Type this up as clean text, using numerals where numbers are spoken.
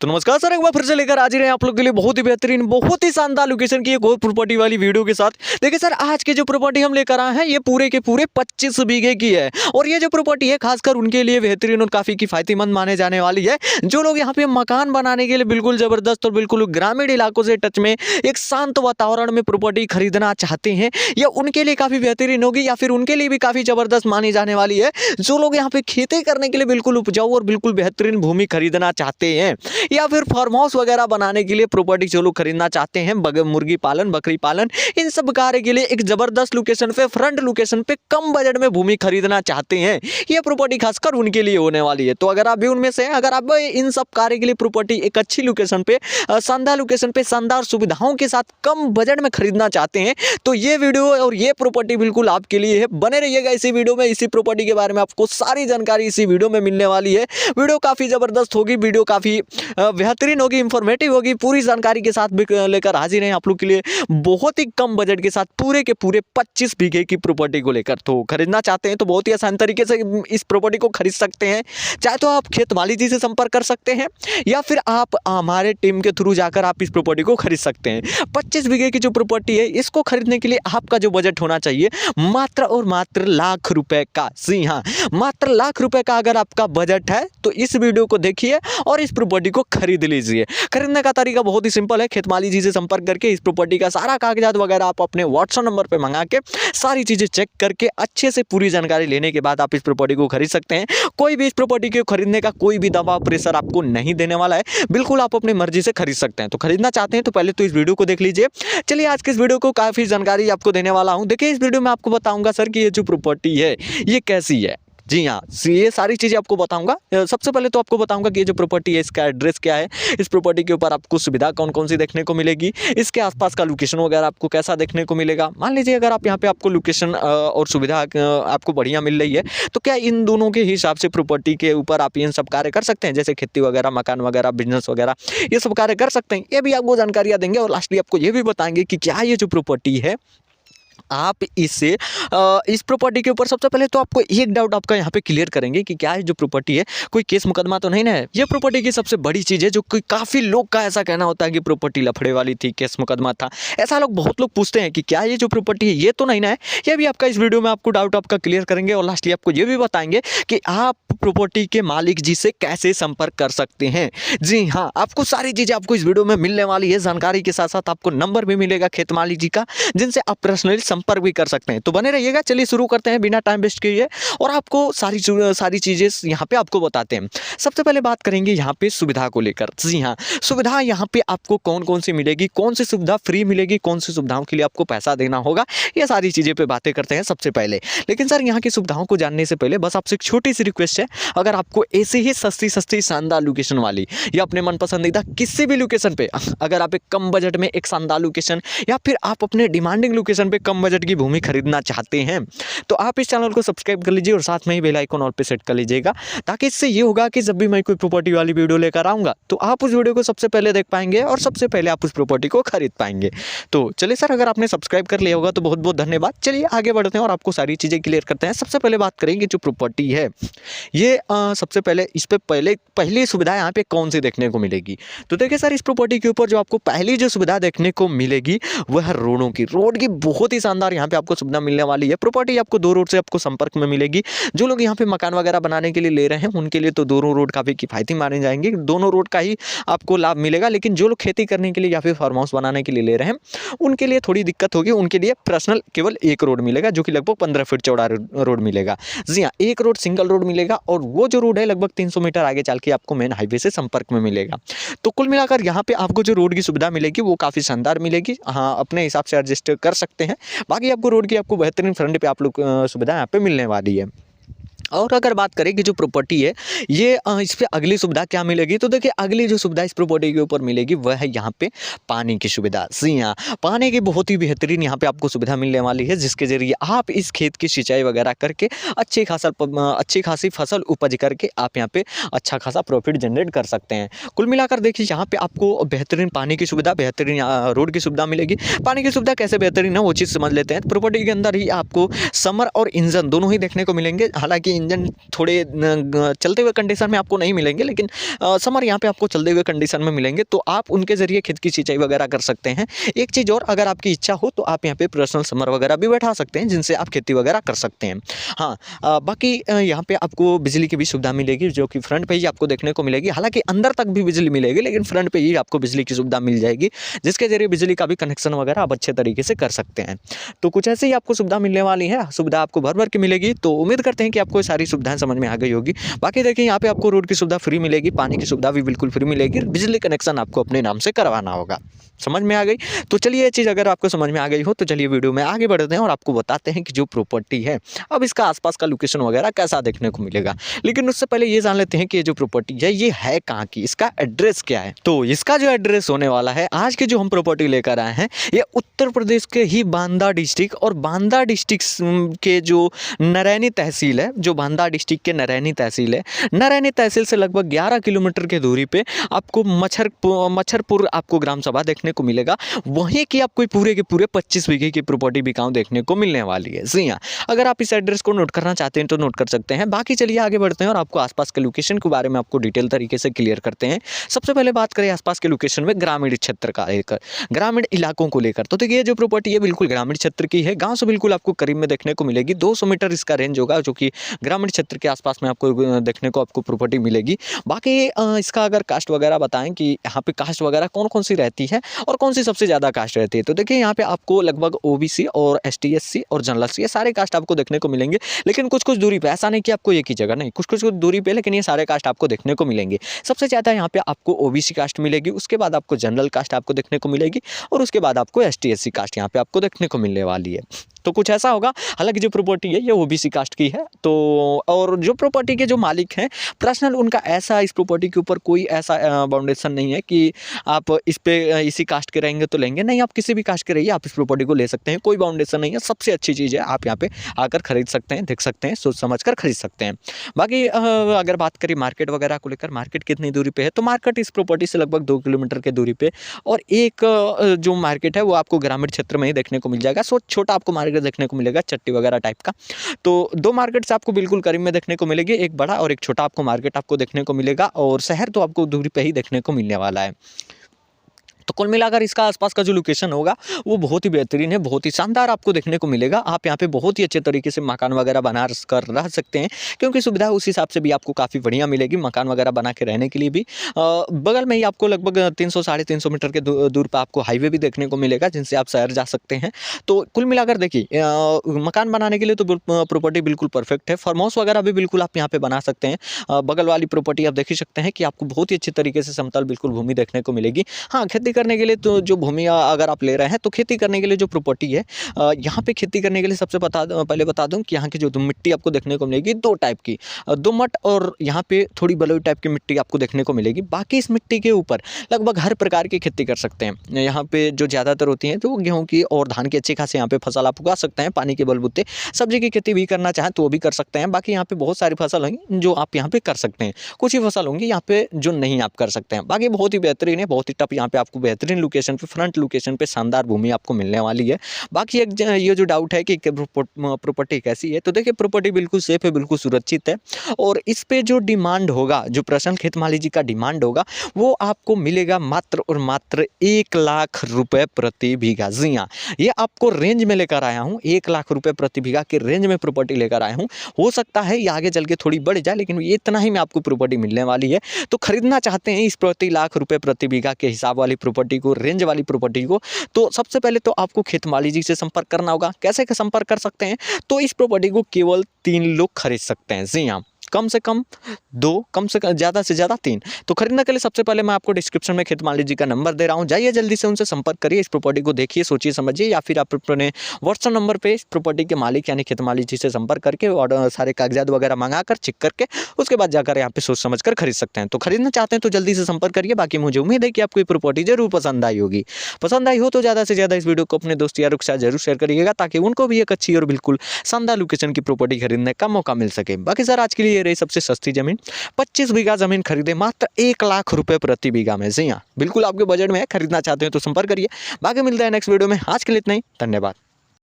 तो नमस्कार सर, एक बार फिर से लेकर आज ही रहे आप लोग के लिए बहुत ही बेहतरीन, बहुत ही शानदार लोकेशन की एक और प्रॉपर्टी वाली वीडियो के साथ। देखिए सर, आज की जो प्रॉपर्टी हम लेकर आए हैं ये पूरे के पूरे 25 बीघे की है और ये जो प्रॉपर्टी है खासकर उनके लिए बेहतरीन और काफी किफायतीमंद माने जाने वाली है। जो लोग यहाँ पे मकान बनाने के लिए बिल्कुल जबरदस्त और बिल्कुल ग्रामीण इलाकों से टच में एक शांत वातावरण में प्रॉपर्टी खरीदना चाहते हैं, या उनके लिए काफी बेहतरीन होगी या फिर उनके लिए भी काफी जबरदस्त मानी जाने वाली है। जो लोग यहाँ पे खेती करने के लिए बिल्कुल उपजाऊ और बिल्कुल बेहतरीन भूमि खरीदना चाहते हैं, या फिर फार्म हाउस वगैरह बनाने के लिए प्रॉपर्टी जो लोग खरीदना चाहते हैं, मुर्गी पालन, बकरी पालन, इन सब कार्य के लिए एक जबरदस्त लोकेशन पे, फ्रंट लोकेशन पे कम बजट में भूमि खरीदना चाहते हैं, ये प्रॉपर्टी खासकर उनके लिए होने वाली है। तो अगर आप भी उनमें से हैं, अगर आप इन सब कार्य के लिए प्रॉपर्टी एक अच्छी लोकेशन पे, शानदार लोकेशन पे, शानदार सुविधाओं के साथ कम बजट में खरीदना चाहते हैं, तो ये वीडियो और ये प्रॉपर्टी बिल्कुल आपके लिए है। बने रहिएगा इसी वीडियो में, इसी प्रॉपर्टी के बारे में आपको सारी जानकारी इसी वीडियो में मिलने वाली है। वीडियो काफी जबरदस्त होगी, वीडियो काफी बेहतरीन होगी, इंफॉर्मेटिव होगी, पूरी जानकारी के साथ लेकर हाजिर हैं आप लोग के लिए बहुत ही कम बजट के साथ पूरे के पूरे 25 बीघे की प्रॉपर्टी को लेकर। तो खरीदना चाहते हैं तो बहुत ही आसान तरीके से इस प्रॉपर्टी को खरीद सकते हैं। चाहे तो आप खेत माली जी से संपर्क कर सकते हैं, या फिर आप हमारे टीम के थ्रू जाकर आप इस प्रॉपर्टी को खरीद सकते हैं। 25 बीघे की जो प्रॉपर्टी है, इसको खरीदने के लिए आपका जो बजट होना चाहिए मात्र और मात्र लाख रुपए का। जी हाँ, मात्र लाख रुपए का अगर आपका बजट है तो इस वीडियो को देखिए और इस प्रॉपर्टी को खरीद लीजिए। खरीदने का तरीका बहुत ही सिंपल है। खेतमाली जी से संपर्क करके इस प्रॉपर्टी का सारा कागजात वगैरह आप अपने व्हाट्सएप नंबर पे मंगा के सारी चीजें चेक करके अच्छे से पूरी जानकारी लेने के बाद आप इस प्रॉपर्टी को खरीद सकते हैं। कोई भी इस प्रॉपर्टी को खरीदने का कोई भी दबाव प्रेशर आपको नहीं देने वाला है, बिल्कुल आप अपनी मर्जी से खरीद सकते हैं। तो खरीदना चाहते हैं तो पहले तो इस वीडियो को देख लीजिए। चलिए आज के इस वीडियो को काफी जानकारी आपको देने वाला हूं। देखिए, इस वीडियो में आपको बताऊंगा सर कि ये जो प्रॉपर्टी है ये कैसी है। जी हाँ, ये सारी चीज़ें आपको बताऊंगा। सबसे पहले तो आपको बताऊंगा कि ये जो प्रॉपर्टी है इसका एड्रेस क्या है, इस प्रॉपर्टी के ऊपर आपको सुविधा कौन कौन सी देखने को मिलेगी, इसके आसपास का लोकेशन वगैरह आपको कैसा देखने को मिलेगा। मान लीजिए अगर आप यहाँ पे आपको लोकेशन और सुविधा आपको बढ़िया मिल रही है, तो क्या इन दोनों के हिसाब से प्रॉपर्टी के ऊपर आप इन सब कार्य कर सकते हैं, जैसे खेती वगैरह, मकान वगैरह, बिजनेस वगैरह, ये सब कार्य कर सकते हैं। ये भी आपको जानकारियाँ देंगे और लास्टली आपको ये भी बताएंगे कि क्या ये जो प्रॉपर्टी है आप इससे इस प्रॉपर्टी के ऊपर सबसे पहले तो आपको एक डाउट आपका यहाँ पे क्लियर करेंगे कि क्या है जो प्रॉपर्टी है कोई केस मुकदमा तो नहीं ना है। ये प्रॉपर्टी की सबसे बड़ी चीज़ है जो कि काफ़ी लोग का ऐसा कहना होता है कि प्रॉपर्टी लफड़े वाली थी, केस मुकदमा था, ऐसा लोग बहुत लोग पूछते हैं कि क्या ये जो प्रॉपर्टी है ये तो नहीं ना है। ये भी आपका इस वीडियो में आपको डाउट आपका क्लियर करेंगे और लास्टली आपको ये भी बताएंगे कि आप प्रॉपर्टी के मालिक जी से कैसे संपर्क कर सकते हैं। जी हाँ, आपको सारी चीज़ें आपको इस वीडियो में मिलने वाली है। जानकारी के साथ साथ आपको नंबर भी मिलेगा खेत मालिक जी का, जिनसे आप पर्सनली संपर्क भी कर सकते हैं। तो बने रहिएगा। चलिए शुरू करते हैं बिना टाइम वेस्ट किए और आपको सारी चीजें यहाँ पे आपको बताते हैं। सबसे पहले बात करेंगे यहाँ पे सुविधा को लेकर। जी हाँ, सुविधा यहाँ पे आपको कौन कौन सी मिलेगी, कौन सी सुविधा फ्री मिलेगी, कौन सी सुविधाओं के लिए आपको पैसा देना होगा, ये सारी चीजें पे बातें करते हैं सबसे पहले। लेकिन सर यहाँ की सुविधाओं को जानने से पहले बस आपसे एक छोटी सी रिक्वेस्ट है, अगर आपको ऐसे ही सस्ती शानदार लोकेशन वाली या अपने मन पसंदीदा किसी भी लोकेशन पे, अगर आप एक कम बजट में एक शानदार लोकेशन या फिर आप अपने डिमांडिंग लोकेशन पे कम बजट की भूमि खरीदना चाहते हैं, तो आप इस चैनल को सब्सक्राइब कर लीजिए और साथ में ही बेल आइकन ऑल पे सेट कर लीजिएगा, ताकि इससे ये होगा कि जब भी मैं कोई प्रॉपर्टी वाली वीडियो लेकर आऊंगा तो आप उस वीडियो को सबसे पहले देख पाएंगे और सबसे पहले आप उस प्रॉपर्टी को खरीद पाएंगे। तो चलिए सर, अगर आपने सब्सक्राइब कर लिया होगा तो बहुत बहुत धन्यवाद। चलिए आगे बढ़ते हैं और आपको सारी चीज़ें क्लियर करते हैं। सबसे पहले बात करेंगे जो प्रॉपर्टी है ये सबसे पहले इस पे पहली सुविधा यहाँ पे कौन सी देखने को मिलेगी। तो देखिए सर, इस प्रॉपर्टी के ऊपर जो आपको पहली जो सुविधा देखने को मिलेगी वह है रोड की बहुत ही शानदार यहाँ पे आपको सुविधा मिलने वाली है। प्रॉपर्टी आपको दो रोड से आपको संपर्क में मिलेगी। जो लोग यहाँ पे मकान वगैरह बनाने के लिए ले रहे हैं उनके लिए तो दोनों रोड काफी किफायती माने जाएंगे, दोनों रोड का ही आपको लाभ मिलेगा। लेकिन जो लोग खेती करने के लिए या फिर फार्म हाउस बनाने के लिए ले रहे हैं उनके लिए थोड़ी दिक्कत होगी। उनके लिए पर्सनल केवल एक रोड मिलेगा, जो कि लगभग 15 फीट चौड़ा रोड मिलेगा। जी हाँ, एक रोड सिंगल रोड मिलेगा और वो जो रोड है लगभग 300 मीटर आगे चल के आपको मेन हाईवे से संपर्क में मिलेगा। तो कुल मिलाकर यहाँ पे आपको जो रोड की सुविधा मिलेगी वो काफी शानदार मिलेगी। हाँ, अपने हिसाब से एडजस्ट कर सकते हैं। बाकी आपको रोड की आपको बेहतरीन फ्रंट पे आप लोग सुविधा यहाँ पे मिलने वाली है। और अगर बात करें कि जो प्रॉपर्टी है ये इस पर अगली सुविधा क्या मिलेगी, तो देखिए अगली जो सुविधा इस प्रॉपर्टी के ऊपर मिलेगी वह है यहाँ पे पानी की सुविधा। जी हाँ, पानी की बहुत ही बेहतरीन यहाँ पे आपको सुविधा मिलने वाली है, जिसके जरिए आप इस खेत की सिंचाई वगैरह करके अच्छी खासी फसल उपज करके आप यहाँ पे अच्छा खासा प्रॉफिट जनरेट कर सकते हैं। कुल मिलाकर देखिए यहाँ पे आपको बेहतरीन पानी की सुविधा, बेहतरीन रोड की सुविधा मिलेगी। पानी की सुविधा कैसे बेहतरीन है वो चीज़ समझ लेते हैं। प्रॉपर्टी के अंदर ही आपको समर और इंजन दोनों ही देखने को मिलेंगे। हालांकि इंजन थोड़े चलते हुए कंडीशन में आपको नहीं मिलेंगे, लेकिन समर यहाँ पे आपको चलते हुए कंडीशन में मिलेंगे, तो आप उनके ज़रिए खेत की सिंचाई वगैरह कर सकते हैं। एक चीज़ और, अगर आपकी इच्छा हो तो आप यहाँ पे पर्सनल समर वगैरह भी बैठा सकते हैं, जिनसे आप खेती वगैरह कर सकते हैं। हाँ, बाकी यहाँ पे आपको बिजली की भी सुविधा मिलेगी, जो कि फ्रंट पे ही आपको देखने को मिलेगी। हालांकि अंदर तक भी बिजली मिलेगी, लेकिन फ्रंट पे ही आपको बिजली की सुविधा मिल जाएगी, जिसके जरिए बिजली का भी कनेक्शन वगैरह आप अच्छे तरीके से कर सकते हैं। तो कुछ ऐसे ही आपको सुविधा मिलने वाली है, सुविधा आपको भर भर के मिलेगी। तो उम्मीद करते हैं कि आपको सारी सुविधाएं समझ में आ गई होगी। बाकी देखिए, यहाँ पे आपको रोड की सुविधा फ्री मिलेगी, पानी की सुविधा भी बिल्कुल फ्री मिलेगी, बिजली कनेक्शन आपको अपने नाम से करवाना होगा। समझ में आ गई? तो चलिए, ये चीज़ अगर आपको समझ में आ गई हो तो चलिए वीडियो में आगे बढ़ते हैं और आपको बताते हैं कि जो प्रॉपर्टी है, अब इसका आसपास का लोकेशन वगैरह कैसा देखने को मिलेगा। लेकिन उससे पहले ये जान लेते हैं कि ये जो प्रॉपर्टी है ये है कहाँ की, इसका एड्रेस क्या है। तो इसका जो एड्रेस होने वाला है, आज की जो हम प्रॉपर्टी लेकर आए हैं, ये उत्तर प्रदेश के ही बांदा डिस्ट्रिक्ट और बांदा डिस्ट्रिक्ट के जो नरैनी तहसील है, जो बांदा डिस्ट्रिक्ट के नरैनी तहसील है, नरैनी तहसील से लगभग 11 किलोमीटर की दूरी पे आपको मच्छरपुर आपको ग्राम सभा देखने को मिलेगा। वहीं की आपको पूरे के पूरे 25 बीघे की प्रॉपर्टी भी गांव देखने को मिलने वाली है। जी हाँ, अगर आप इस एड्रेस को नोट करना चाहते हैं तो नोट कर सकते हैं। बाकी चलिए आगे बढ़ते हैं और आपको आसपास के लोकेशन के बारे में आपको डिटेल तरीके से क्लियर करते हैं। सबसे पहले बात करें आसपास के लोकेशन में ग्रामीण क्षेत्र का लेकर, ग्रामीण इलाकों को लेकर, तो देखिए, जो प्रॉपर्टी है बिल्कुल ग्रामीण क्षेत्र की है, गाँव से बिल्कुल आपको करीब में देखने को मिलेगी। 200 मीटर इसका रेंज होगा, जो कि ग्रामीण क्षेत्र के आसपास में आपको देखने को आपको प्रॉपर्टी मिलेगी। बाकी इसका अगर कास्ट वगैरह बताएं कि यहाँ पे कास्ट वगैरह कौन कौन सी रहती है और कौन सी सबसे ज़्यादा कास्ट रहती है, तो देखिए, यहाँ पे आपको लगभग ओबीसी और एसटी एससी और जनरल ये सारे कास्ट आपको देखने को मिलेंगे। लेकिन कुछ कुछ दूरी पे, ऐसा नहीं कि आपको एक ही जगह, नहीं, कुछ कुछ दूरी पे, लेकिन ये सारे कास्ट आपको देखने को मिलेंगे। सबसे ज़्यादा यहाँ पे आपको ओबीसी कास्ट मिलेगी, उसके बाद आपको जनरल कास्ट आपको देखने को मिलेगी और उसके बाद आपको एसटी एससी कास्ट यहाँ पे आपको देखने को मिलने वाली है। तो कुछ ऐसा होगा। हालांकि जो प्रॉपर्टी है ये ओबीसी कास्ट की है। तो और जो प्रॉपर्टी के जो मालिक हैं पर्सनल, उनका ऐसा इस प्रॉपर्टी के ऊपर कोई ऐसा बाउंडेशन नहीं है कि आप इस पे इसी कास्ट के रहेंगे तो लेंगे, नहीं, आप किसी भी कास्ट के रहिए, आप इस प्रॉपर्टी को ले सकते हैं, कोई बाउंडेशन नहीं है। सबसे अच्छी चीज़ है, आप यहाँ पे आकर खरीद सकते हैं, देख सकते हैं, सोच समझ कर खरीद सकते हैं। बाकी अगर बात करें मार्केट वगैरह को लेकर, मार्केट कितनी दूरी पे है, तो मार्केट इस प्रॉपर्टी से लगभग 2 किलोमीटर के दूरी पे, और एक जो मार्केट है वो आपको ग्रामीण क्षेत्र में ही देखने को मिल जाएगा। सो छोटा आपको मार्केट देखने को मिलेगा, चट्टी वगैरह टाइप का। तो 2 मार्केट से आपको बिल्कुल करीब में देखने को मिलेगी, एक बड़ा और एक छोटा आपको मार्केट आपको देखने को मिलेगा, और शहर तो आपको दूरी पे ही देखने को मिलने वाला है। तो कुल मिलाकर इसका आसपास का जो लोकेशन होगा वो बहुत ही बेहतरीन है, बहुत ही शानदार आपको देखने को मिलेगा। आप यहाँ पे बहुत ही अच्छे तरीके से मकान वगैरह बना कर रह सकते हैं, क्योंकि सुविधा उस हिसाब से भी आपको काफ़ी बढ़िया मिलेगी मकान वगैरह बना के रहने के लिए भी। बगल में ही आपको लगभग 300 साढ़े 300 मीटर के दूर पर आपको हाईवे भी देखने को मिलेगा, जिनसे आप शहर जा सकते हैं। तो कुल मिलाकर देखिए, मकान बनाने के लिए तो प्रॉपर्टी बिल्कुल परफेक्ट है। फार्म हाउस वगैरह भी बिल्कुल आप यहाँ पे बना सकते हैं। बगल वाली प्रॉपर्टी आप देख ही सकते हैं कि आपको बहुत ही अच्छी तरीके से समतल बिल्कुल भूमि देखने को मिलेगी। हाँ, खेती करने के लिए तो जो भूमि अगर आप ले रहे हैं, तो खेती करने के लिए जो प्रॉपर्टी है, यहाँ पे खेती करने के लिए सबसे पहले बता दूं कि यहाँ की जो मिट्टी आपको देखने को मिलेगी 2 टाइप की, दोमट और यहाँ पे थोड़ी बलुई टाइप की मिट्टी आपको देखने को मिलेगी। बाकी इस मिट्टी के ऊपर लगभग हर प्रकार की खेती कर सकते हैं। यहाँ पे जो ज़्यादातर होती है तो गेहूँ की और धान की अच्छी खासी यहाँ पे फसल आप उगा सकते हैं पानी के बलबूते। सब्जी की खेती भी करना चाहें तो वो भी कर सकते हैं। बाकी यहाँ पे बहुत सारी फसल होंगी जो आप यहाँ पे कर सकते हैं, कुछ ही फसल होंगी यहाँ पे जो नहीं आप कर सकते हैं। बाकी बहुत ही बेहतरीन है, बहुत ही टप यहाँ पे आपको बेहतरीन लोकेशन पे, फ्रंट लोकेशन पे शानदार भूमि आपको मिलने वाली है। बाकी एक ये जो डाउट है कि प्रॉपर्टी कैसी है, तो देखिए, प्रॉपर्टी बिल्कुल सेफ है, बिल्कुल सुरक्षित है, और इस पे जो डिमांड होगा, जो प्रसन्न खेतमाली जी का डिमांड होगा, वो आपको मिलेगा मात्र और मात्र 1 लाख रुपए प्रति बीघा। जी हाँ, ये आपको रेंज में लेकर आया हूँ, 1 लाख रुपए प्रति बीघा के रेंज में प्रॉपर्टी लेकर आया हूँ। हो सकता है ये आगे चल के थोड़ी बढ़ जाए, लेकिन ये इतना ही में आपको प्रॉपर्टी मिलने वाली है। तो खरीदना चाहते हैं इस प्रति लाख रुपए प्रति बीघा के हिसाब वाली प्रॉपर्टी को, रेंज वाली प्रॉपर्टी को, तो सबसे पहले तो आपको खेतमाली जी से संपर्क करना होगा। कैसे संपर्क कर सकते हैं, तो इस प्रॉपर्टी को केवल 3 लोग खरीद सकते हैं। जी हाँ, कम से कम 2, कम से ज़्यादा 3। तो खरीदने के लिए सबसे पहले मैं आपको डिस्क्रिप्शन में खेतमाली जी का नंबर दे रहा हूँ, जाइए जल्दी से उनसे संपर्क करिए, इस प्रॉपर्टी को देखिए, सोचिए समझिए, या फिर आप अपने व्हाट्सएप नंबर पे इस प्रॉपर्टी के मालिक यानी खेतमाली जी से संपर्क करके और सारे कागजात वगैरह मंगा कर चेक करके उसके बाद जाकर यहाँ पे सोच समझ कर खरीद सकते हैं। तो खरीदना चाहते हैं तो जल्दी से संपर्क करिए। बाकी मुझे उम्मीद है कि आपको ये प्रॉपर्टी जरूर पसंद आई होगी। पसंद आई हो तो ज़्यादा से ज़्यादा इस वीडियो को अपने दोस्त यारों के साथ जरूर शेयर करिएगा, ताकि उनको भी एक अच्छी और बिल्कुल शानदार लोकेशन की प्रॉपर्टी खरीदने का मौका मिल सके। बाकी सर, आज के लिए ये रही सबसे सस्ती जमीन, 25 बीघा जमीन खरीदे मात्र 1 लाख रुपए प्रति बीघा में। जी हाँ, बिल्कुल आपके बजट में है, खरीदना चाहते हैं तो संपर्क करिए। बाकी मिलता है नेक्स्ट वीडियो में, आज के लिए इतना ही, धन्यवाद।